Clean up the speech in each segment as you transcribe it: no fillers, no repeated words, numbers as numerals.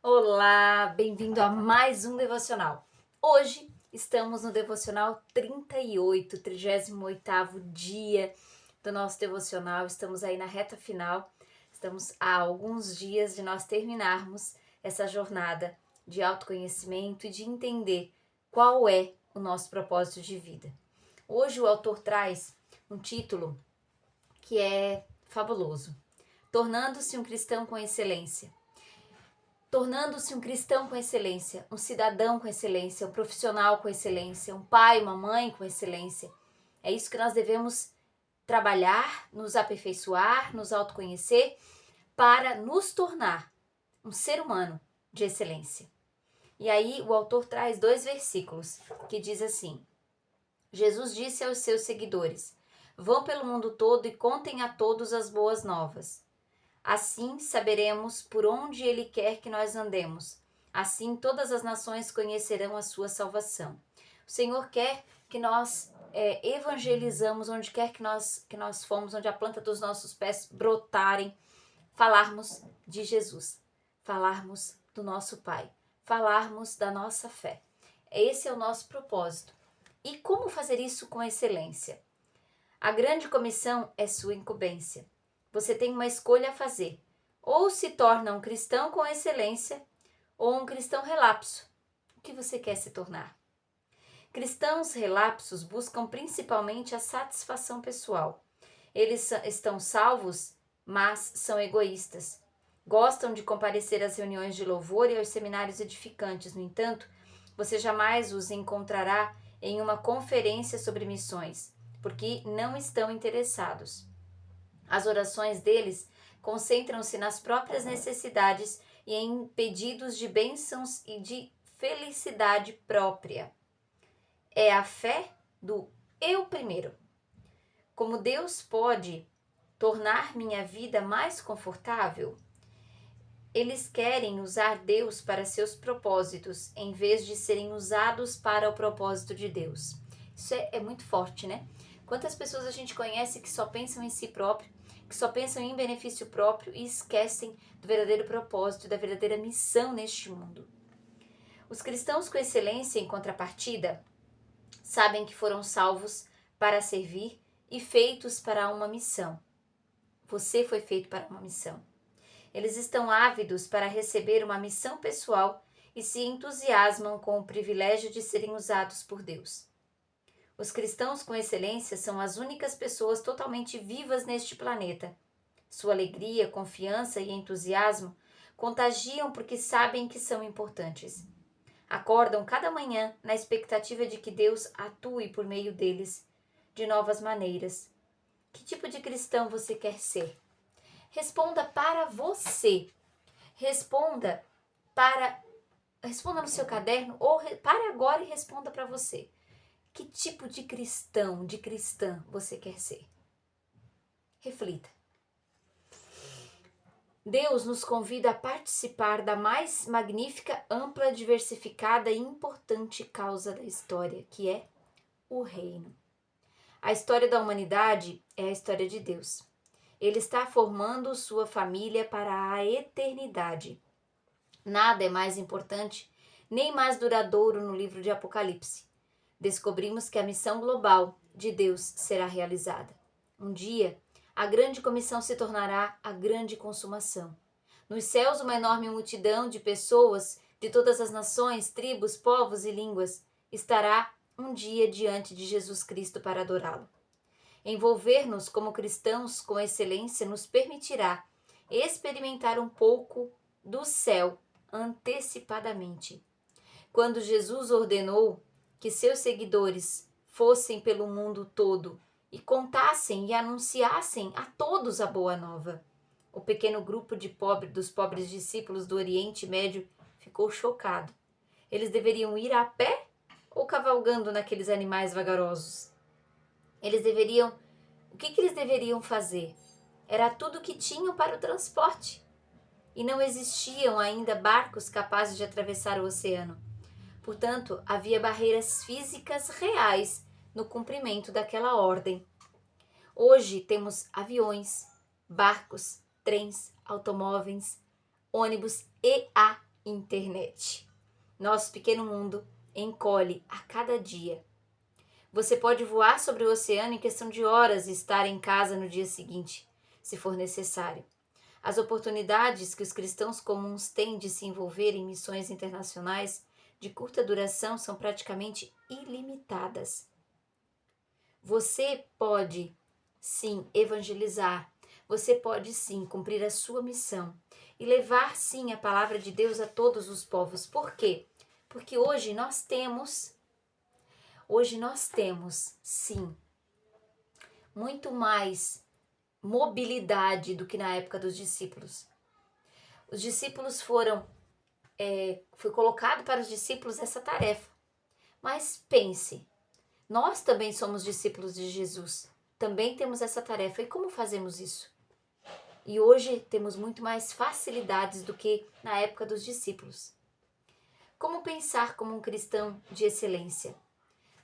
Olá, bem-vindo a mais um devocional. Hoje estamos no devocional 38, 38º dia do nosso devocional. Estamos aí na reta final. Estamos a alguns dias de nós terminarmos essa jornada de autoconhecimento e de entender qual é o nosso propósito de vida. Hoje o autor traz um título que é fabuloso: Tornando-se um cristão com excelência. Tornando-se um cristão com excelência, um cidadão com excelência, um profissional com excelência, um pai, uma mãe com excelência. É isso que nós devemos trabalhar, nos aperfeiçoar, nos autoconhecer para nos tornar um ser humano de excelência. E aí o autor traz 2 versículos que diz assim: Jesus disse aos seus seguidores: Vão pelo mundo todo e contem a todos as boas novas. Assim saberemos por onde Ele quer que nós andemos. Assim todas as nações conhecerão a sua salvação. O Senhor quer que nós evangelizamos onde quer que nós fomos, onde a planta dos nossos pés brotarem, falarmos de Jesus, falarmos do nosso Pai, falarmos da nossa fé. Esse é o nosso propósito. E como fazer isso com excelência? A grande comissão é sua incumbência. Você tem uma escolha a fazer. Ou se torna um cristão com excelência, ou um cristão relapso. O que você quer se tornar? Cristãos relapsos buscam principalmente a satisfação pessoal. Eles estão salvos, mas são egoístas. Gostam de comparecer às reuniões de louvor e aos seminários edificantes. No entanto, você jamais os encontrará em uma conferência sobre missões, porque não estão interessados. As orações deles concentram-se nas próprias necessidades e em pedidos de bênçãos e de felicidade própria. É a fé do eu primeiro. Como Deus pode tornar minha vida mais confortável? Eles querem usar Deus para seus propósitos, em vez de serem usados para o propósito de Deus. Isso é muito forte, né? Quantas pessoas a gente conhece que só pensam em si próprio, que só pensam em benefício próprio e esquecem do verdadeiro propósito, da verdadeira missão neste mundo. Os cristãos com excelência, em contrapartida, sabem que foram salvos para servir e feitos para uma missão. Você foi feito para uma missão. Eles estão ávidos para receber uma missão pessoal e se entusiasmam com o privilégio de serem usados por Deus. Os cristãos com excelência são as únicas pessoas totalmente vivas neste planeta. Sua alegria, confiança e entusiasmo contagiam porque sabem que são importantes. Acordam cada manhã na expectativa de que Deus atue por meio deles de novas maneiras. Que tipo de cristão você quer ser? Responda para você. Responda no seu caderno ou pare agora e responda para você. Que tipo de cristão, de cristã você quer ser? Reflita. Deus nos convida a participar da mais magnífica, ampla, diversificada e importante causa da história, que é o reino. A história da humanidade é a história de Deus. Ele está formando sua família para a eternidade. Nada é mais importante nem mais duradouro no livro de Apocalipse. Descobrimos que a missão global de Deus será realizada. Um dia, a grande comissão se tornará a grande consumação. Nos céus, uma enorme multidão de pessoas de todas as nações, tribos, povos e línguas estará um dia diante de Jesus Cristo para adorá-lo. Envolver-nos como cristãos com excelência nos permitirá experimentar um pouco do céu antecipadamente. Quando Jesus ordenou que seus seguidores fossem pelo mundo todo e contassem e anunciassem a todos a boa nova, o pequeno grupo dos pobres discípulos do Oriente Médio ficou chocado. Eles deveriam ir a pé ou cavalgando naqueles animais vagarosos? O que eles deveriam fazer? Era tudo o que tinham para o transporte. E não existiam ainda barcos capazes de atravessar o oceano. Portanto, havia barreiras físicas reais no cumprimento daquela ordem. Hoje temos aviões, barcos, trens, automóveis, ônibus e a internet. Nosso pequeno mundo encolhe a cada dia. Você pode voar sobre o oceano em questão de horas e estar em casa no dia seguinte, se for necessário. As oportunidades que os cristãos comuns têm de se envolver em missões internacionais de curta duração são praticamente ilimitadas. Você pode, sim, evangelizar. Você pode, sim, cumprir a sua missão e levar, sim, a palavra de Deus a todos os povos. Por quê? Porque hoje nós temos, sim, muito mais mobilidade do que na época dos discípulos. Os discípulos foi colocado para os discípulos essa tarefa. Mas pense, nós também somos discípulos de Jesus. Também temos essa tarefa. E como fazemos isso? E hoje temos muito mais facilidades do que na época dos discípulos. Como pensar como um cristão de excelência?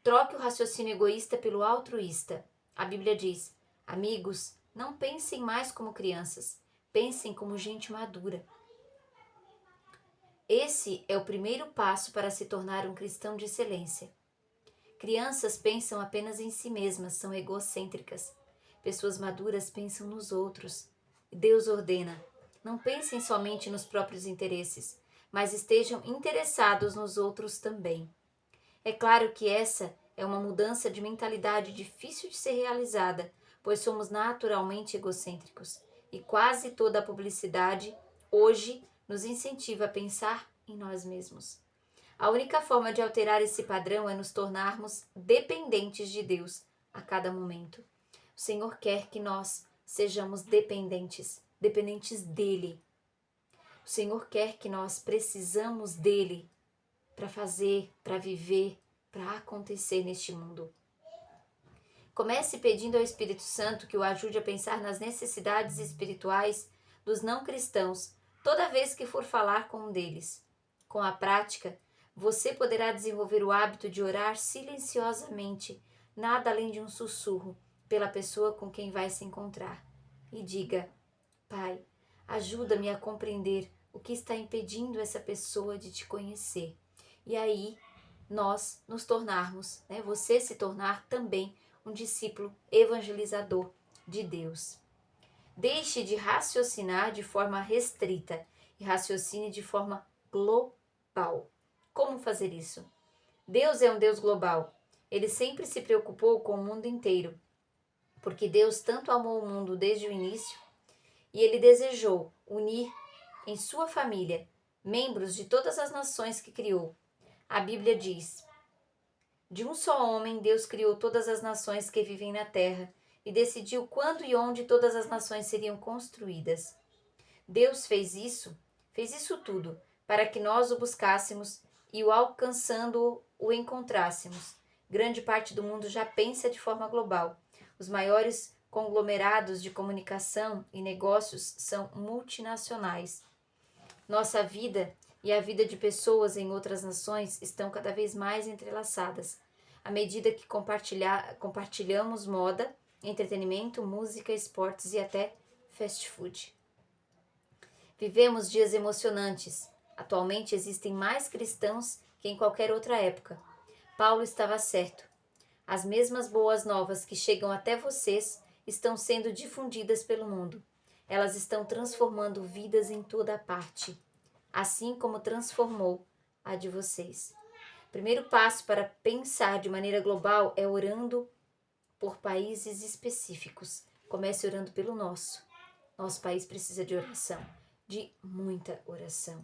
Troque o raciocínio egoísta pelo altruísta. A Bíblia diz: amigos, não pensem mais como crianças, pensem como gente madura. Esse é o primeiro passo para se tornar um cristão de excelência. Crianças pensam apenas em si mesmas, são egocêntricas. Pessoas maduras pensam nos outros. Deus ordena: não pensem somente nos próprios interesses, mas estejam interessados nos outros também. É claro que essa é uma mudança de mentalidade difícil de ser realizada, pois somos naturalmente egocêntricos e quase toda a publicidade hoje nos incentiva a pensar em nós mesmos. A única forma de alterar esse padrão é nos tornarmos dependentes de Deus a cada momento. O Senhor quer que nós sejamos dependentes dele. O Senhor quer que nós precisamos dele para fazer, para viver, para acontecer neste mundo. Comece pedindo ao Espírito Santo que o ajude a pensar nas necessidades espirituais dos não cristãos toda vez que for falar com um deles. Com a prática, você poderá desenvolver o hábito de orar silenciosamente, nada além de um sussurro, pela pessoa com quem vai se encontrar. E diga: Pai, ajuda-me a compreender o que está impedindo essa pessoa de te conhecer. E aí, nós nos tornarmos, você se tornar também um discípulo evangelizador de Deus. Deixe de raciocinar de forma restrita e raciocine de forma global. Como fazer isso? Deus é um Deus global. Ele sempre se preocupou com o mundo inteiro, porque Deus tanto amou o mundo desde o início e ele desejou unir em sua família membros de todas as nações que criou. A Bíblia diz: de um só homem Deus criou todas as nações que vivem na terra e decidiu quando e onde todas as nações seriam construídas. Deus fez isso tudo, para que nós o buscássemos e o alcançando o encontrássemos. Grande parte do mundo já pensa de forma global. Os maiores conglomerados de comunicação e negócios são multinacionais. Nossa vida e a vida de pessoas em outras nações estão cada vez mais entrelaçadas, à medida que compartilhamos moda, entretenimento, música, esportes e até fast food. Vivemos dias emocionantes. Atualmente existem mais cristãos que em qualquer outra época. Paulo estava certo. As mesmas boas novas que chegam até vocês estão sendo difundidas pelo mundo. Elas estão transformando vidas em toda a parte, assim como transformou a de vocês. O primeiro passo para pensar de maneira global é orando por países específicos. Comece orando pelo nosso. Nosso país precisa de oração, de muita oração.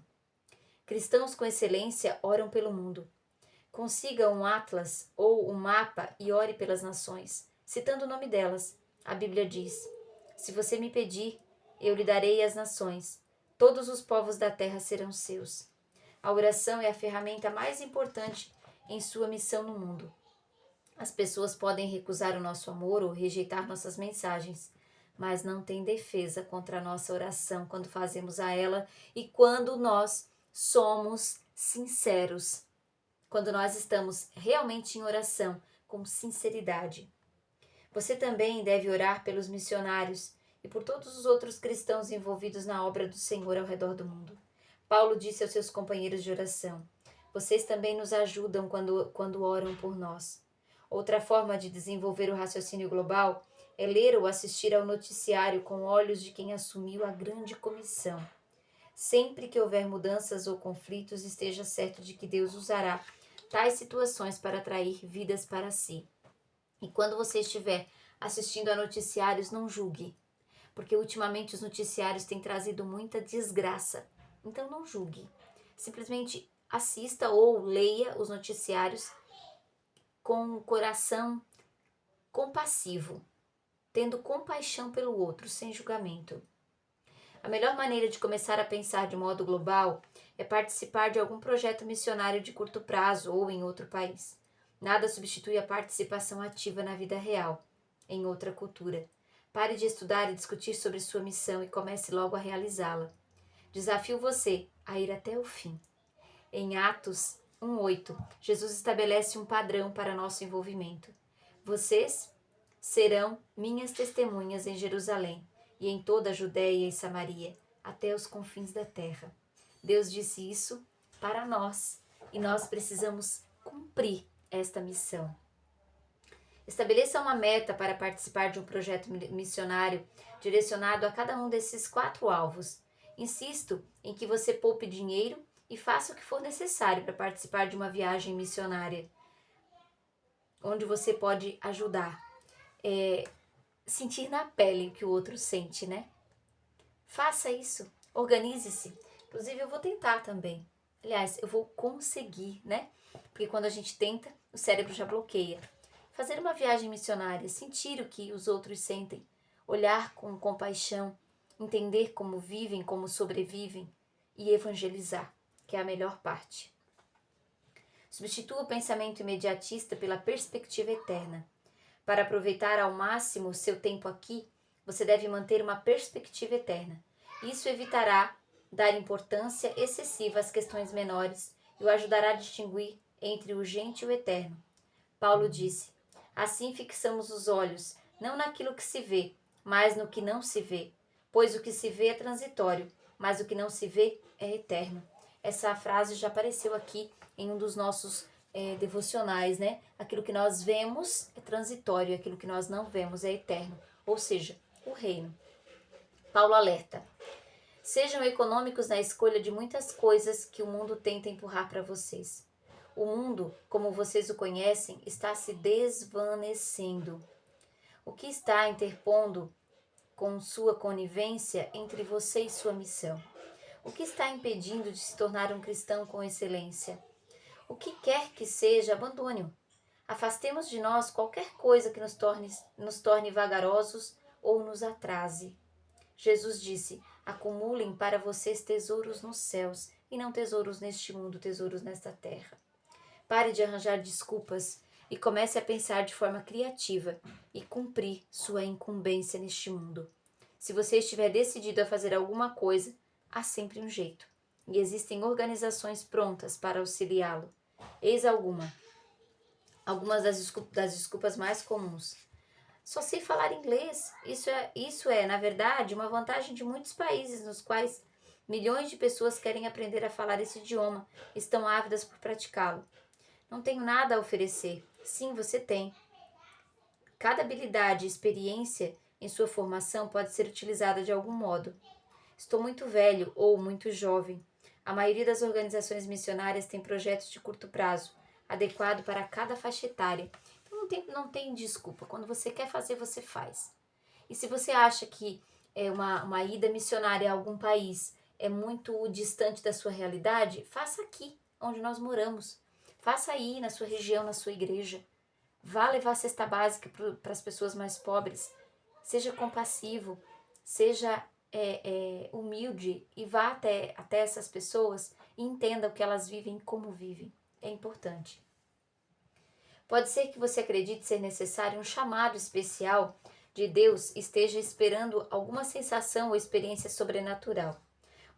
Cristãos com excelência oram pelo mundo. Consiga um atlas ou um mapa e ore pelas nações, citando o nome delas. A Bíblia diz: se você me pedir, eu lhe darei as nações. Todos os povos da terra serão seus. A oração é a ferramenta mais importante em sua missão no mundo. As pessoas podem recusar o nosso amor ou rejeitar nossas mensagens, mas não tem defesa contra a nossa oração quando fazemos a ela e quando nós somos sinceros. Quando nós estamos realmente em oração, com sinceridade. Você também deve orar pelos missionários e por todos os outros cristãos envolvidos na obra do Senhor ao redor do mundo. Paulo disse aos seus companheiros de oração: vocês também nos ajudam quando oram por nós. Outra forma de desenvolver o raciocínio global é ler ou assistir ao noticiário com olhos de quem assumiu a grande comissão. Sempre que houver mudanças ou conflitos, esteja certo de que Deus usará tais situações para atrair vidas para si. E quando você estiver assistindo a noticiários, não julgue, porque ultimamente os noticiários têm trazido muita desgraça. Então não julgue. Simplesmente assista ou leia os noticiários com o coração compassivo, tendo compaixão pelo outro, sem julgamento. A melhor maneira de começar a pensar de modo global é participar de algum projeto missionário de curto prazo ou em outro país. Nada substitui a participação ativa na vida real, em outra cultura. Pare de estudar e discutir sobre sua missão e comece logo a realizá-la. Desafio você a ir até o fim. Em Atos 1:8, Jesus estabelece um padrão para nosso envolvimento. Vocês serão minhas testemunhas em Jerusalém e em toda a Judéia e Samaria, até os confins da terra. Deus disse isso para nós e nós precisamos cumprir esta missão. Estabeleça uma meta para participar de um projeto missionário direcionado a cada um desses 4 alvos. Insisto em que você poupe dinheiro e faça o que for necessário para participar de uma viagem missionária, onde você pode ajudar. Sentir na pele o que o outro sente, né? Faça isso, organize-se. Inclusive eu vou tentar também. Aliás, eu vou conseguir, né? Porque quando a gente tenta, o cérebro já bloqueia. Fazer uma viagem missionária, sentir o que os outros sentem, olhar com compaixão, entender como vivem, como sobrevivem e evangelizar, que é a melhor parte. Substitua o pensamento imediatista pela perspectiva eterna. Para aproveitar ao máximo o seu tempo aqui, você deve manter uma perspectiva eterna. Isso evitará dar importância excessiva às questões menores e o ajudará a distinguir entre o urgente e o eterno. Paulo disse: assim fixamos os olhos, não naquilo que se vê, mas no que não se vê. Pois o que se vê é transitório, mas o que não se vê é eterno. Essa frase já apareceu aqui em um dos nossos devocionais, né? Aquilo que nós vemos é transitório, aquilo que nós não vemos é eterno, ou seja, o reino. Paulo alerta: sejam econômicos na escolha de muitas coisas que o mundo tenta empurrar para vocês. O mundo, como vocês o conhecem, está se desvanecendo. O que está interpondo com sua conivência entre você e sua missão? O que está impedindo de se tornar um cristão com excelência? O que quer que seja, abandone-o. Afastemos de nós qualquer coisa que nos torne vagarosos ou nos atrase. Jesus disse: acumulem para vocês tesouros nos céus e não tesouros neste mundo, tesouros nesta terra. Pare de arranjar desculpas e comece a pensar de forma criativa e cumprir sua incumbência neste mundo. Se você estiver decidido a fazer alguma coisa, há sempre um jeito. E existem organizações prontas para auxiliá-lo. Eis algumas das desculpas mais comuns. Só sei falar inglês. Isso é, na verdade, uma vantagem de muitos países nos quais milhões de pessoas querem aprender a falar esse idioma e estão ávidas por praticá-lo. Não tenho nada a oferecer. Sim, você tem. Cada habilidade e experiência em sua formação pode ser utilizada de algum modo. Estou muito velho ou muito jovem. A maioria das organizações missionárias tem projetos de curto prazo, adequado para cada faixa etária. Então não tem desculpa. Quando você quer fazer, você faz. E se você acha que uma ida missionária a algum país é muito distante da sua realidade, faça aqui, onde nós moramos. Faça aí, na sua região, na sua igreja. Vá levar a cesta básica para as pessoas mais pobres. Seja compassivo, seja humilde e vá até essas pessoas e entenda o que elas vivem e como vivem. É importante. Pode ser que você acredite ser necessário um chamado especial de Deus, esteja esperando alguma sensação ou experiência sobrenatural.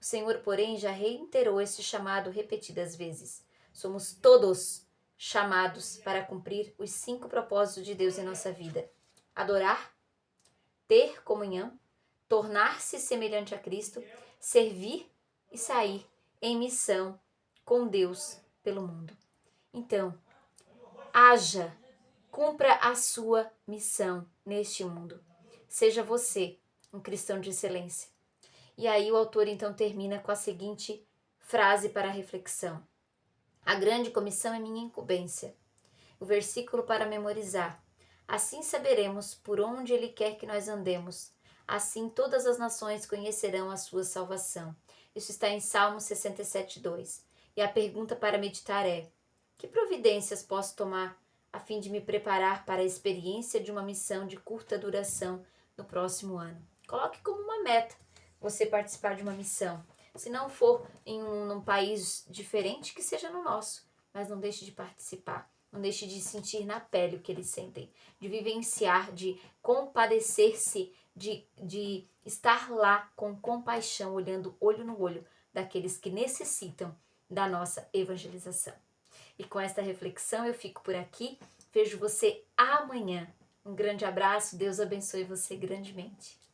O Senhor, porém, já reiterou este chamado repetidas vezes. Somos todos chamados para cumprir os 5 propósitos de Deus em nossa vida: adorar, ter comunhão, tornar-se semelhante a Cristo, servir e sair em missão com Deus pelo mundo. Então, haja, cumpra a sua missão neste mundo. Seja você um cristão de excelência. E aí o autor então termina com a seguinte frase para a reflexão: a grande comissão é minha incumbência. O versículo para memorizar: assim saberemos por onde ele quer que nós andemos. Assim todas as nações conhecerão a sua salvação. Isso está em Salmo 67:2. E a pergunta para meditar é: que providências posso tomar a fim de me preparar para a experiência de uma missão de curta duração no próximo ano? Coloque como uma meta você participar de uma missão. Se não for num país diferente, que seja no nosso, mas não deixe de participar. Não deixe de sentir na pele o que eles sentem, de vivenciar, de compadecer-se, de estar lá com compaixão, olhando olho no olho daqueles que necessitam da nossa evangelização. E com esta reflexão eu fico por aqui. Vejo você amanhã. Um grande abraço, Deus abençoe você grandemente.